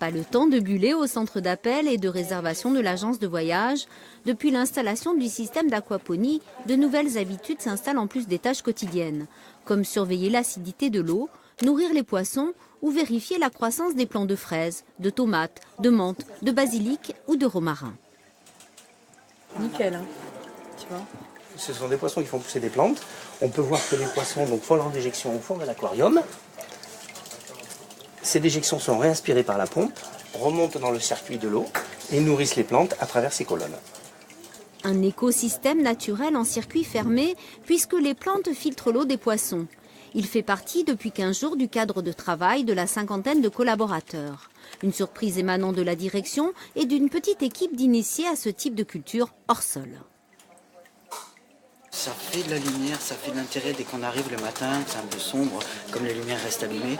Pas le temps de buller au centre d'appel et de réservation de l'agence de voyage. Depuis l'installation du système d'aquaponie, de nouvelles habitudes s'installent en plus des tâches quotidiennes, comme surveiller l'acidité de l'eau, nourrir les poissons ou vérifier la croissance des plants de fraises, de tomates, de menthe, de basilic ou de romarin. Nickel, hein. Tu vois. Ce sont des poissons qui font pousser des plantes. On peut voir que les poissons font leur déjection au fond de l'aquarium. Ces déjections sont réinspirées par la pompe, remontent dans le circuit de l'eau et nourrissent les plantes à travers ces colonnes. Un écosystème naturel en circuit fermé puisque les plantes filtrent l'eau des poissons. Il fait partie depuis 15 jours du cadre de travail de la cinquantaine de collaborateurs. Une surprise émanant de la direction et d'une petite équipe d'initiés à ce type de culture hors sol. Ça fait de la lumière, ça fait de l'intérêt dès qu'on arrive le matin, c'est un peu sombre, comme les lumières restent allumées.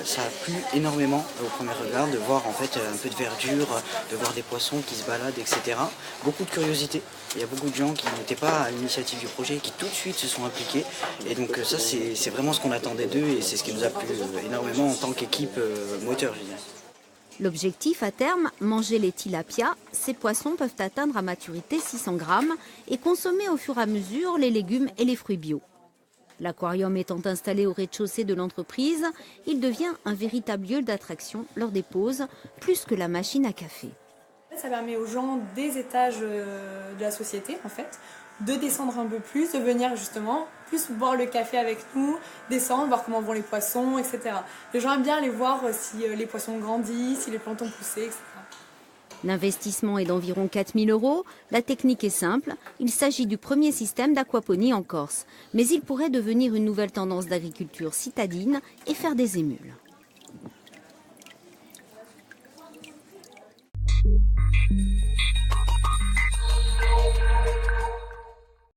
Ça a plu énormément au premier regard de voir en fait un peu de verdure, de voir des poissons qui se baladent, etc. Beaucoup de curiosité. Il y a beaucoup de gens qui n'étaient pas à l'initiative du projet, qui tout de suite se sont impliqués. Et donc ça c'est vraiment ce qu'on attendait d'eux et c'est ce qui nous a plu énormément en tant qu'équipe moteur, je dirais. L'objectif à terme, manger les tilapias. Ces poissons peuvent atteindre à maturité 600 grammes et consommer au fur et à mesure les légumes et les fruits bio. L'aquarium étant installé au rez-de-chaussée de l'entreprise, il devient un véritable lieu d'attraction lors des pauses, plus que la machine à café. Ça permet aux gens des étages de la société, en fait, de descendre un peu plus, de venir justement plus boire le café avec nous, descendre, voir comment vont les poissons, etc. Les gens aiment bien aller voir si les poissons grandissent, si les plantes ont poussé, etc. L'investissement est d'environ 4 000 €. La technique est simple. Il s'agit du premier système d'aquaponie en Corse. Mais il pourrait devenir une nouvelle tendance d'agriculture citadine et faire des émules.